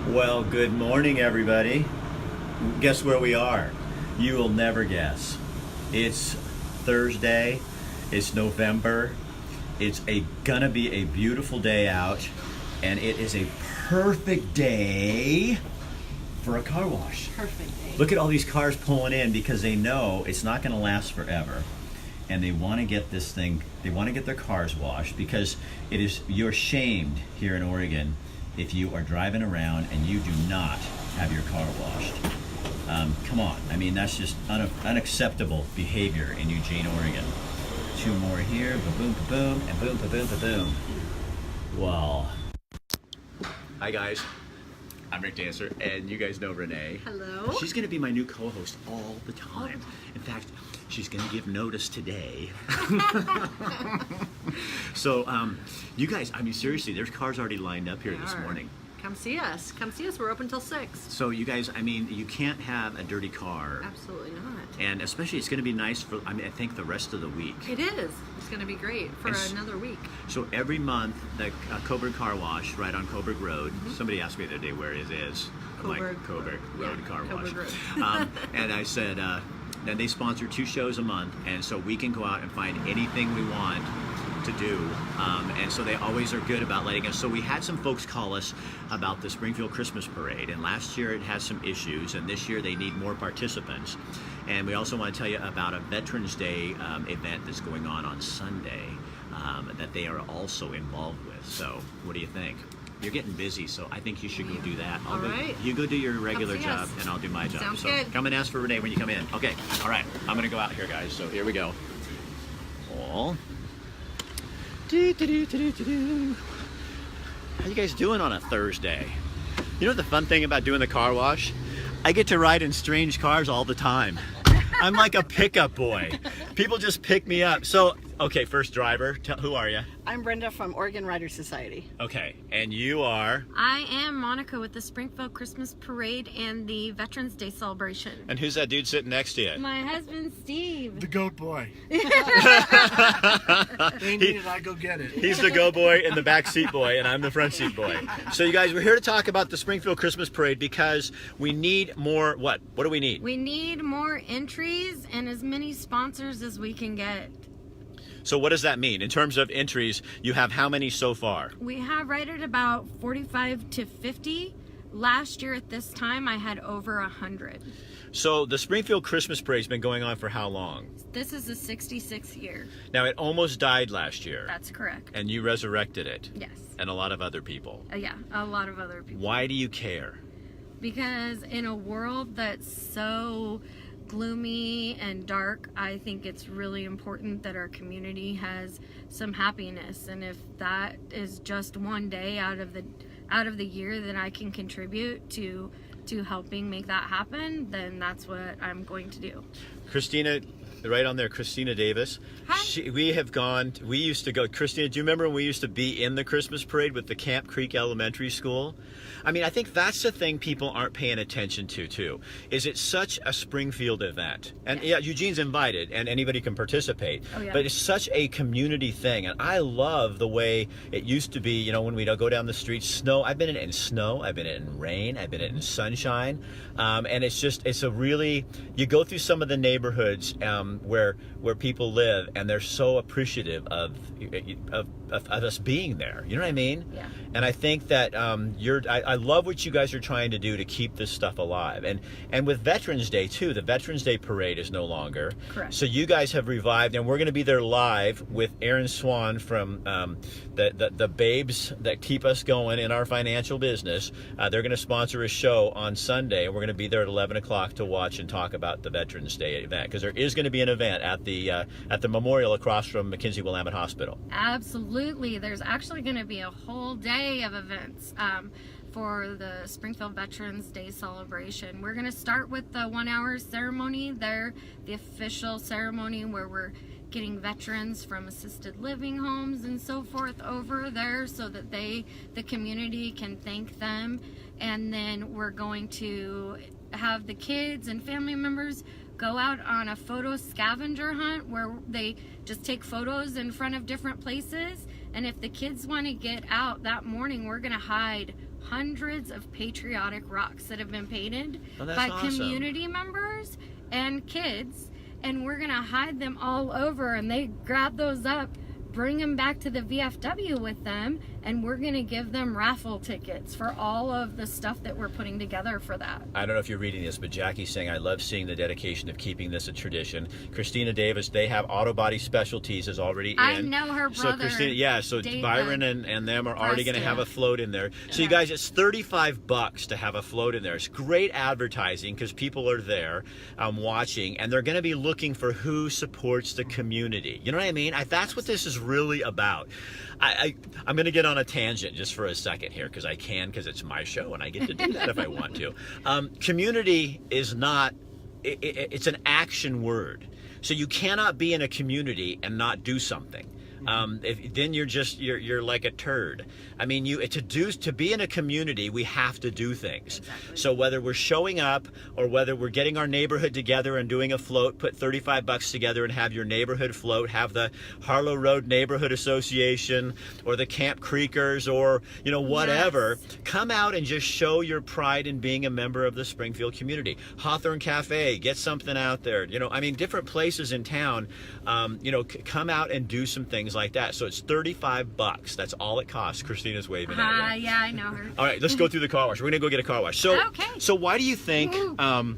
Well, good morning, everybody. Guess where we are? You will never guess. It's Thursday. It's November. It's gonna be a beautiful day out, and it is a perfect day for a car wash. Perfect day. Look at all these cars pulling in because they know it's not gonna last forever. And they want to get this thing, they want to get their cars washed because you're shamed here in Oregon if you are driving around and you do not have your car washed. Come on, I mean, that's just unacceptable behavior in Eugene, Oregon. Two more here, ba-boom, ba-boom, and boom, ba-boom, ba-boom. Well, hi guys, I'm Rick Dancer, and you guys know Renee. Hello. She's gonna be my new co-host all the time. In fact, she's gonna give notice today. So, you guys, I mean, seriously, there's cars already lined up here this morning. Come see us. Come see us. We're open till 6. So, you guys, I mean, you can't have a dirty car. Absolutely not. And especially, it's gonna be nice for, I mean, I think the rest of the week. It is. It's going to be great for another week. So every month, the Coburg Car Wash, right on Coburg Road. Somebody asked me the other day where it is. I'm like, Coburg Road Car Wash. Road. And I said, and they sponsor 2 shows a month, and so we can go out and find anything we want to do, and so they always are good about letting us. So we had some folks call us about the Springfield Christmas Parade, and last year it had some issues, and this year they need more participants. And we also want to tell you about a Veterans Day event that's going on Sunday that they are also involved with. So what do you think? You're getting busy, so I think you should go do that. All right. You go do your regular job, us. and I'll do my job. Sounds so good. Come and ask for Renee when you come in. Okay, all right. I'm going to go out here, guys. So here we go. Oh. How you guys doing on a Thursday? You know what the fun thing about doing the car wash? I get to ride in strange cars all the time. I'm like a pickup boy. People just pick me up. So, okay, first driver, who are you? I'm Brenda from Oregon Writers Society. Okay, and you are? I am Monica with the Springfield Christmas Parade and the Veterans Day celebration. And who's that dude sitting next to you? My husband, Steve. The goat boy. They need it, I go get it. He's the go boy and the back seat boy, and I'm the front seat boy. So you guys, we're here to talk about the Springfield Christmas Parade because we need more, what? What do we need? We need more entries and as many sponsors as we can get. So what does that mean? In terms of entries, you have how many so far? We have right at about 45 to 50. Last year at this time, I had over 100. So the Springfield Christmas Parade has been going on for how long? This is the 66th year. Now, it almost died last year. That's correct. And you resurrected it. Yes. And a lot of other people. Yeah, a lot of other people. Why do you care? Because in a world that's so gloomy and dark, I think it's really important that our community has some happiness, and if that is just one day out of the year that I can contribute to helping make that happen, then that's what I'm going to do. Christina, right on there, Christina Davis. Hi. We used to go, Christina, do you remember when we used to be in the Christmas parade with the Camp Creek Elementary School? I mean, I think that's the thing people aren't paying attention to, too, is it's such a Springfield event. And yeah, Eugene's invited, and anybody can participate. Oh, yeah. But it's such a community thing, and I love the way it used to be, you know, when we'd go down the street, snow. I've been in it in snow, I've been in it in rain, I've been in it in sunshine, and it's a really, you go through some of the neighborhoods where people live, and they're so appreciative of us being there. You know what I mean? Yeah. And I think that I love what you guys are trying to do to keep this stuff alive. And with Veterans Day too, the Veterans Day parade is no longer. Correct. So you guys have revived, and we're going to be there live with Aaron Swan from the babes that keep us going in our financial business. They're going to sponsor a show on Sunday, and we're going to be there at 11 o'clock to watch and talk about the Veterans Day event, because there is going to be an event at the memorial across from McKinsey-Willamette Hospital. Absolutely. There's actually going to be a whole day of events for the Springfield Veterans Day celebration. We're going to start with the 1-hour ceremony there, the official ceremony where we're getting veterans from assisted living homes and so forth over there so that the community can thank them. And then we're going to have the kids and family members go out on a photo scavenger hunt where they just take photos in front of different places. And if the kids want to get out that morning, we're going to hide hundreds of patriotic rocks that have been painted Oh, that's by awesome. community members and kids, and we're gonna hide them all over, and they grab those up, bring them back to the VFW with them, and we're gonna give them raffle tickets for all of the stuff that we're putting together for that. I don't know if you're reading this, but Jackie's saying, I love seeing the dedication of keeping this a tradition. Christina Davis, they have Auto Body Specialties is already in. I know her So brother. Christina, yeah, so Dave, Byron and them are already going to Preston. have a float in there. So you guys, it's $35 to have a float in there. It's great advertising because people are there watching, and they're going to be looking for who supports the community. You know what I mean? That's what this is really about. I'm going to get on a tangent just for a second here because it's my show and I get to do that if I want to. Community is not, it's an action word. So you cannot be in a community and not do something. Then you're like a turd. I mean, to be in a community, we have to do things. Exactly. So whether we're showing up or whether we're getting our neighborhood together and doing a float, put $35 together and have your neighborhood float, have the Harlow Road Neighborhood Association or the Camp Creekers or, whatever, Yes. come out and just show your pride in being a member of the Springfield community. Hawthorne Cafe, get something out there. Different places in town, come out and do some things like that. So it's $35. That's all it costs. Christina's waving at you. Yeah, I know her. All right, let's go through the car wash. We're gonna go get a car wash. Okay. So why do you think? Woo.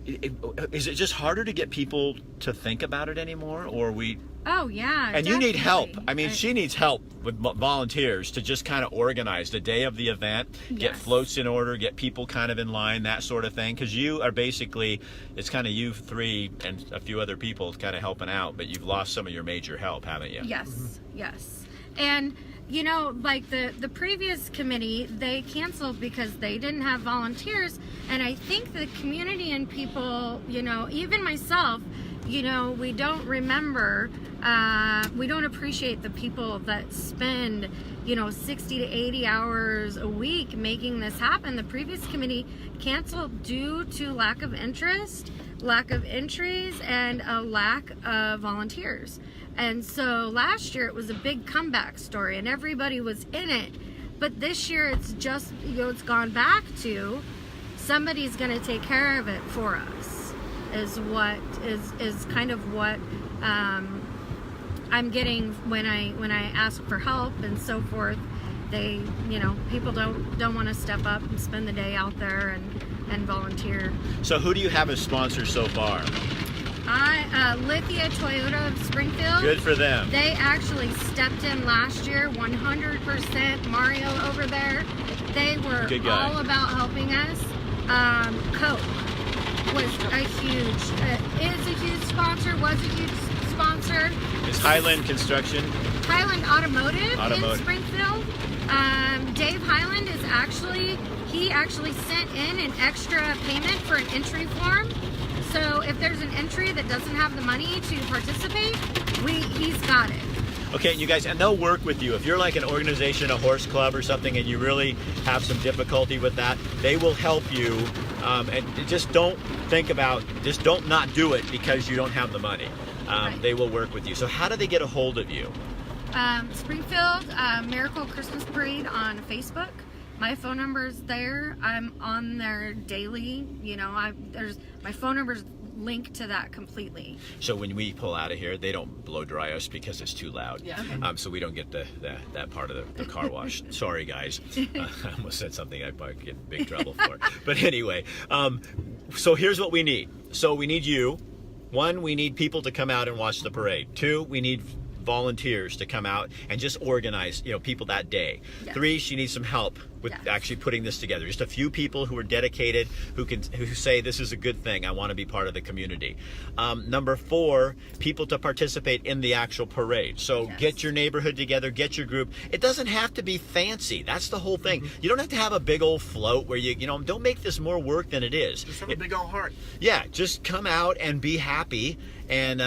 Is it just harder to get people to think about it anymore, or we? Oh yeah. And you need help. definitely. I mean, she needs help with volunteers to just kind of organize the day of the event, get Yes. floats in order, get people kind of in line, that sort of thing. Because you are basically, it's kind of you three and a few other people kind of helping out, but you've lost some of your major help, haven't you? Yes, yes. And like the previous committee, they canceled because they didn't have volunteers. And I think the community and people, even myself, we don't remember, we don't appreciate the people that spend, 60 to 80 hours a week making this happen. The previous committee canceled due to lack of interest, lack of entries, and a lack of volunteers. And so last year it was a big comeback story and everybody was in it. But this year it's just, it's gone back to somebody's going to take care of it for us is kind of what I'm getting when I ask for help and so forth. They, people don't want to step up and spend the day out there and volunteer. So who do you have as sponsors so far? Lithia Toyota of Springfield. Good for them. They actually stepped in last year, 100%. Mario over there, they were Good guy. all about helping us. Coke was is a huge sponsor. Is Highland Construction? Highland Automotive in Springfield. Dave Highland he actually sent in an extra payment for an entry form. So if there's an entry that doesn't have the money to participate, he's got it. Okay, you guys, and they'll work with you. If you're like an organization, a horse club or something, and you really have some difficulty with that, they will help you. And just don't not do it because you don't have the money. Right. They will work with you. So how do they get a hold of you? Springfield Miracle Christmas Parade on Facebook. My phone number is there. I'm on there daily. My phone number's linked to that completely. So when we pull out of here, they don't blow dry us because it's too loud. Yeah. So we don't get that part of the car wash. Sorry, guys. I almost said something I'd probably get in big trouble for. But anyway, so here's what we need. So we need you. 1, we need people to come out and watch the parade. 2, we need volunteers to come out and just organize, people that day. Yes. 3, she needs some help with Yes. actually putting this together. Just a few people who are dedicated, who say this is a good thing. I want to be part of the community. Number 4, people to participate in the actual parade. So Yes. get your neighborhood together, get your group. It doesn't have to be fancy. That's the whole thing. You don't have to have a big old float where you don't make this more work than it is. Just have a big old heart. Yeah, just come out and be happy. And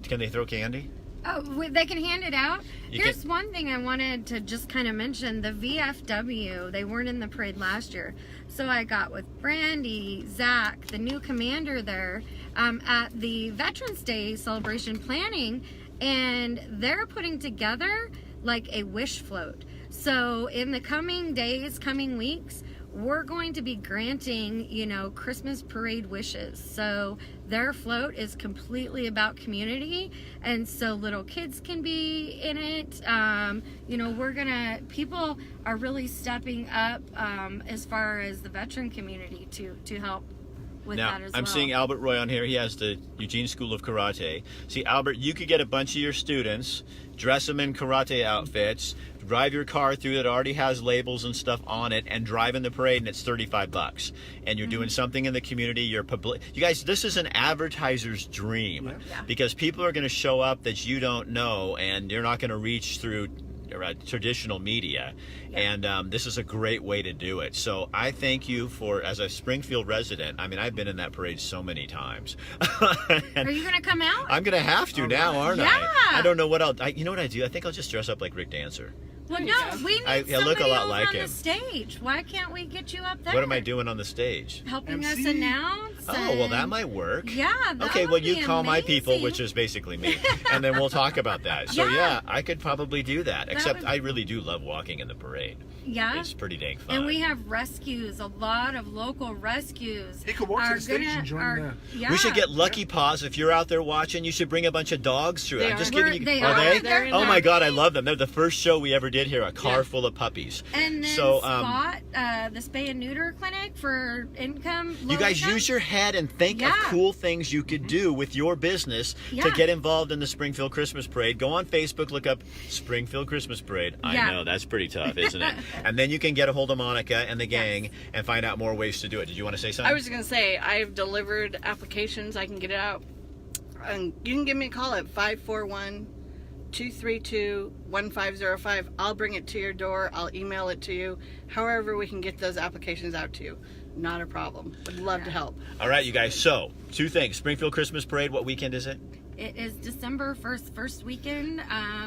can they throw candy? Oh, they can hand it out. You Here's can- one thing I wanted to just kind of mention. The VFW, they weren't in the parade last year. So I got with Brandy, Zach, the new commander there, at the Veterans Day celebration planning. And they're putting together like a wish float. So in the coming days, coming weeks, we're going to be granting, Christmas parade wishes. So their float is completely about community, and so little kids can be in it. People are really stepping up as far as the veteran community to help with Now, that as I'm well. seeing Albert Roy on here. He has the Eugene School of Karate. See, Albert, you could get a bunch of your students, dress them in karate outfits, drive your car through that already has labels and stuff on it, and drive in the parade, and it's $35. And you're doing something in the community. You're public. You guys, this is an advertiser's dream, Yeah. because people are going to show up that you don't know, and you're not going to reach through traditional media, and this is a great way to do it. So I thank you for, as a Springfield resident, I mean, I've been in that parade so many times. Are you going to come out? I'm going to have to now, aren't Yeah. I? I don't know what else. You know what I do? I think I'll just dress up like Rick Dancer. Well, no, we need I look a somebody lot else like on him. the stage. Why can't we get you up there? What am I doing on the stage? Helping MC? us announce. Oh, well, that might work. Yeah. That Okay, would well, you be call my people, amazing. which is basically me, and then we'll talk about that. So, Yeah. yeah, I could probably do that, except would- I really do love walking in the parade. Yeah. It's pretty dang fun. And we have rescues, a lot of local rescues. He could walk to are the stage gonna- and join are- that. Yeah. We should get Lucky Paws. If you're out there watching, you should bring a bunch of dogs through. They I'm just are. giving you. They are are. they? They're in Oh there. my God, I love them. They're the first show we ever did here. A car Yeah. full of puppies. And then So, Spot, the spay and neuter clinic for income. You low guys income. use your head and think of Yeah. cool things you could do with your business to Yeah. get involved in the Springfield Christmas Parade. Go on Facebook, look up Springfield Christmas Parade. I Yeah. know, that's pretty tough, isn't it? And then you can get a hold of Monica and the gang and find out more ways to do it. Did you want to say something? I was going to say, I've delivered applications. I can get it out. And you can give me a call at 541-232-1505. I'll bring it to your door. I'll email it to you. However, we can get those applications out to you. Not a problem. Would love to help. All right, you guys. So, two things. Springfield Christmas Parade, what weekend is it? It is December 1st, first weekend,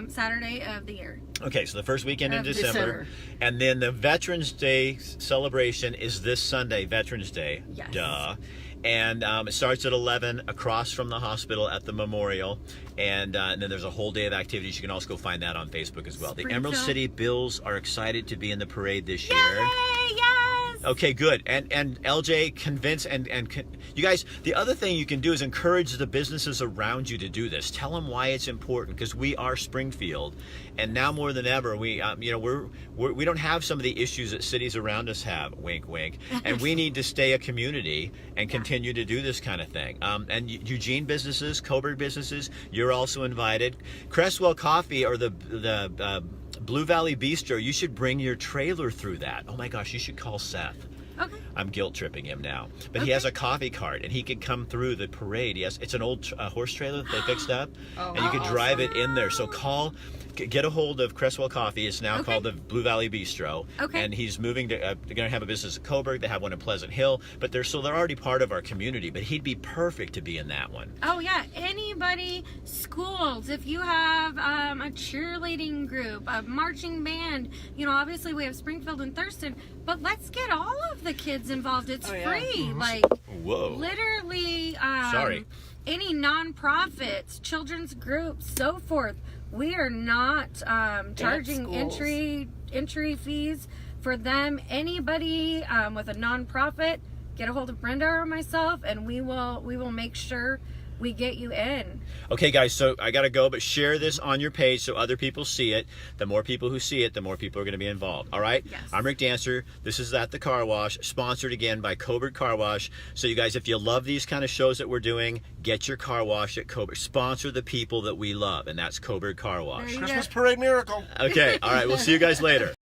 Saturday of the year. Okay, so the first weekend in Of December. December. And then the Veterans Day celebration is this Sunday, Veterans Day. Yes. Duh. And it starts at 11 across from the hospital at the memorial. And then there's a whole day of activities. You can also go find that on Facebook as well. The Emerald Springfield. City Bills are excited to be in the parade this year. Yay! Yes! Okay, good. And LJ, convince you guys. The other thing you can do is encourage the businesses around you to do this. Tell them why it's important, because we are Springfield, and now more than ever, we don't have some of the issues that cities around us have. Wink, wink. And we need to stay a community and continue to do this kind of thing. And Eugene businesses, Coburg businesses, you're also invited. Cresswell Coffee or the Blue Valley Bistro, you should bring your trailer through that. Oh my gosh, you should call Seth. Okay. I'm guilt tripping him now. But he has a coffee cart, and he could come through the parade. It's an old horse trailer that they fixed up, and you could drive it in there. So get a hold of Cresswell Coffee. It's now called the Blue Valley Bistro. Okay. And he's moving to, they're going to have a business at Coburg. They have one in Pleasant Hill, but they're already part of our community, but he'd be perfect to be in that one. Oh yeah, anybody, schools, if you have a cheerleading group, a marching band, obviously we have Springfield and Thurston, but let's get all of the kids involved. It's Oh, yeah. free. Like Whoa. literally Sorry. any nonprofits, children's groups, so forth. We are not charging schools. entry fees for them. Anybody with a nonprofit, get a hold of Brenda or myself, and we will make sure we get you in. Okay, guys, so I got to go, but share this on your page so other people see it. The more people who see it, the more people are going to be involved. All right? Yes. I'm Rick Dancer. This is At the Car Wash, sponsored again by Coburg Car Wash. So, you guys, if you love these kind of shows that we're doing, get your car wash at Coburg. Sponsor the people that we love, and that's Coburg Car Wash. There you Christmas go. parade miracle. Okay, all right, we'll see you guys later.